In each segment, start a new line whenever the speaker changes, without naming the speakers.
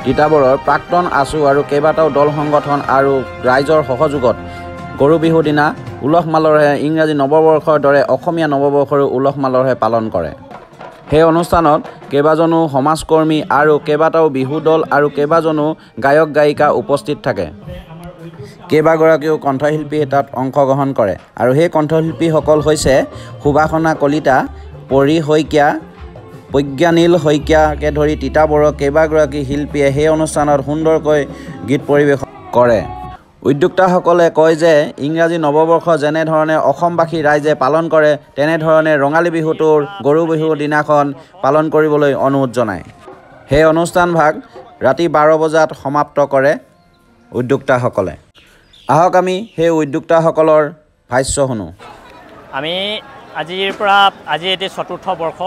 তিতাবৰৰ প্ৰাক্তন আছু আৰু কেইবাটাও দল সংগঠন আৰু ৰাইজৰ সহযোগত গৰু বিহু দিনা উলহ মালহেৰে ইংৰাজী নৱবৰ্ষৰ দৰে অসমীয়া নৱবৰ্ষৰো উলহ মালহেৰে পালন কৰে। সেই অনুষ্ঠানত কেইবাজনো সমাজকৰ্মী আৰু কেইবাটাও বিহু দল আৰু কেইবাজনো গায়ক গায়িকা উপস্থিত থাকে। কেইবাগৰাকীও কণ্ঠশিল্পী তাত অংশগ্ৰহণ কৰে আৰু সেই কণ্ঠশিল্পীসকল হৈছে সুবাসনা কলিতা, পৰী শইকীয়া, প্ৰজ্ঞানীল শইকীয়াকে ধৰি তিতাবৰৰ কেইবাগৰাকী শিল্পীয়ে সেই অনুষ্ঠানত সুন্দৰকৈ গীত পৰিৱেশন কৰে। উদ্যোক্তাসকলে কয় যে ইংৰাজী নৱবৰ্ষ যেনেধৰণে অসমবাসী ৰাইজে পালন কৰে তেনেধৰণে ৰঙালী বিহুটোৰ গৰু বিহুৰ দিনাখন পালন কৰিবলৈ অনুৰোধ জনায়। সেই অনুষ্ঠানভাগ ৰাতি 12 বজাত সমাপ্ত কৰে উদ্যোক্তাসকলে। আহক আমি সেই উদ্যোক্তাসকলৰ ভাষ্য শুনো।
আমি আজিৰ পৰা আজি এটি চতুৰ্থ বৰ্ষ।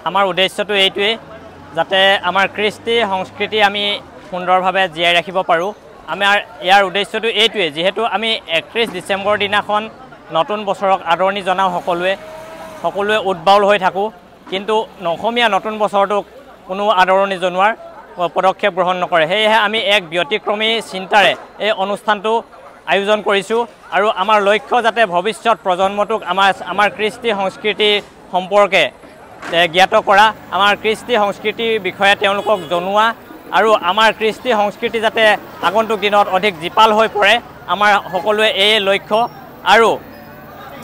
আমাৰ উদ্দেশ্যটো এইটোৱেই যাতে আমাৰ কৃষ্টি সংস্কৃতি আমি সুন্দৰভাৱে জীয়াই ৰাখিব পাৰোঁ। আমাৰ ইয়াৰ উদ্দেশ্যটো এইটোৱেই, যিহেতু আমি 31 ডিচেম্বৰ দিনাখন নতুন বছৰক আদৰণি জনাওঁ, সকলোৱে উদ্বাউল হৈ থাকোঁ, কিন্তু অসমীয়া নতুন বছৰটোক কোনো আদৰণি জনোৱাৰ পদক্ষেপ গ্ৰহণ নকৰে। সেয়েহে আমি এক ব্যতিক্ৰমী চিন্তাৰে এই অনুষ্ঠানটো আয়োজন কৰিছোঁ আৰু আমাৰ লক্ষ্য যাতে ভৱিষ্যত প্ৰজন্মটোক আমাৰ কৃষ্টি সংস্কৃতিৰ সম্পৰ্কে জ্ঞাত কৰা, আমাৰ কৃষ্টি সংস্কৃতিৰ বিষয়ে তেওঁলোকক জনোৱা আৰু আমাৰ কৃষ্টি সংস্কৃতি যাতে আগন্তুক দিনত অধিক জীপাল হৈ পৰে, আমাৰ সকলোৱে এই লক্ষ্য। আৰু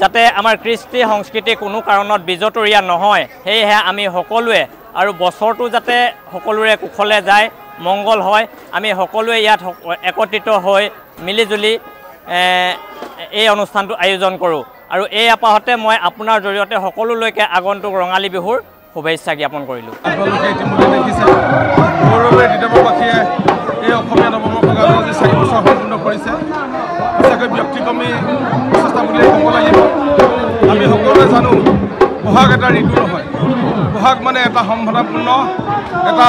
যাতে আমাৰ কৃষ্টি সংস্কৃতি কোনো কাৰণত বিজতৰীয়া নহয়, সেয়েহে আমি সকলোৱে আৰু বছৰটো যাতে সকলোৰে কুশলে যায়, মংগল হয়, আমি সকলোৱে ইয়াত একত্ৰিত হৈ মিলিজুলি এই অনুষ্ঠানটো আয়োজন কৰোঁ। আৰু এই আপাহতে মই আপোনাৰ জৰিয়তে সকলোলৈকে আগন্তুক ৰঙালী বিহুৰ শুভেচ্ছা জ্ঞাপন কৰিলোঁ।
আপোনালোকে ইতিমধ্যে দেখিছে গৌৰৱে তিতাবৰবাসীয়ে এই অসমীয়া নৱবৰ্ষক আজি 4 বছৰ সম্পূৰ্ণ কৰিছে। সঁচাকৈ ব্যক্তিক্ৰমী প্ৰচেষ্টা বুলিয়ে ক'ব লাগিব। আমি সকলোৱে জানো বহাগ এটা ঋতু নহয়, বহাগ মানে এটা সম্ভাৱনাপূৰ্ণ, এটা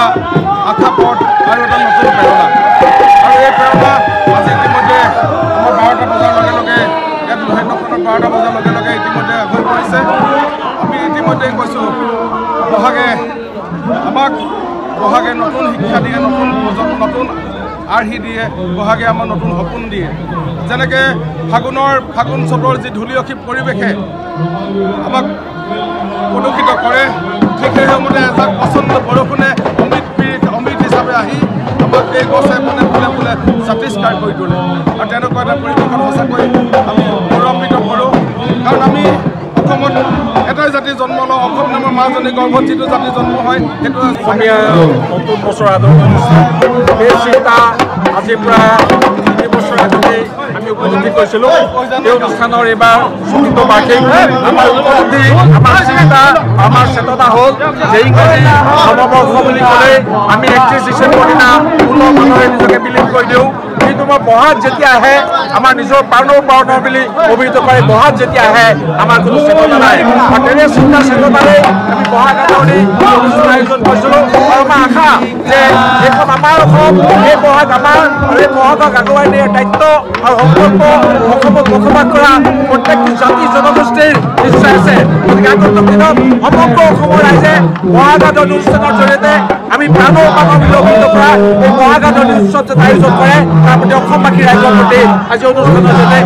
আশাপথ আৰু এটা নতুন প্ৰেৰণা। আৰু এই প্ৰেৰণা আজি ইতিমধ্যে আমাৰ 12টা বজাৰ লগে লগে ইয়াত মহেন্দ্ৰখনত 12টা বজাৰ লগে লগে ইতিমধ্যে হৈ পৰিছে। আমি ইতিমধ্যে কৈছোঁ বহাগে নতুন শিক্ষা দিয়ে, নতুন আৰ্হি দিয়ে, বহাগে আমাৰ নতুন সপোন দিয়ে। যেনেকৈ ফাগুন চ'তৰ যি ধূলিয়সী পৰিৱেশে আমাক প্ৰদূষিত কৰে, ঠিক সেই সময়তে এজাক পচন্দ বৰষুণে অমৃত হিচাপে আহি আমাক এই গছে ফুলে ফুলে জাতিষ্কাৰ কৰি তোলে। আৰু তেনেকুৱা এটা পৰিৱেশত সঁচাকৈ আমি গৌৰৱান্বিত কৰোঁ। কাৰণ আমি অসমত এটাই জাতি জন্ম লওঁ, অসম নামৰ মাজনী গৰ্ভত যিটো জাতি জন্ম হয় সেইটো অসমীয়া নতুন বছৰ আদৰণি অনুষ্ঠান। এই চিন্তা আজিৰ পৰা 3 বছৰ আগতেই আমি উপলব্ধি কৰিছিলোঁ। এই অনুষ্ঠানৰ এইবাৰ 4টো বাৰ্ষিক। আমাৰ উপলব্ধি, আমাৰ চিন্তা, আমাৰ চেতনা হ'ল যে ইংৰাজী নৱবৰ্ষ বুলি ক'লে আমি 31 ডিচেম্বৰ দিনা উলহ মালহেৰে নিজকে বিলীন কৰি দিওঁ। কিন্তু মই বহাগ যেতিয়া আহে আমাৰ নিজৰ প্ৰাণ বুলি অভিহিত কৰে। বহাগ যেতিয়া আহে আমাৰ কোনো চেতনা নাই। আৰু তেনে চিন্তা চেতনাৰে আমি বহাগ আদৰণি অনুষ্ঠান আয়োজন কৰিছিলোঁ। আৰু আমাৰ আশা যে এইখন আমাৰ অসম, এই বহাগ আমাৰ, আৰু এই বহাগক আগুৱাই নিয়াৰ দায়িত্ব আৰু সংকল্প অসমত বসবাস কৰা প্ৰত্যেকটো জাতি জনগোষ্ঠীৰ নিশ্চয় আছে। গতিকে আগন্তুক দিনত সমগ্ৰ অসমৰ ৰাইজে বহাগ আদৰণি অনুষ্ঠানৰ জৰিয়তে আমি প্ৰাণৰ বুলি অভিহিত কৰা এই বহাগ আদৰণি উৎসৱ যাতে আয়োজন কৰে, তাৰ প্ৰতি অসমবাসী ৰাইজৰ প্ৰতি আজি অনুষ্ঠানৰ জৰিয়তে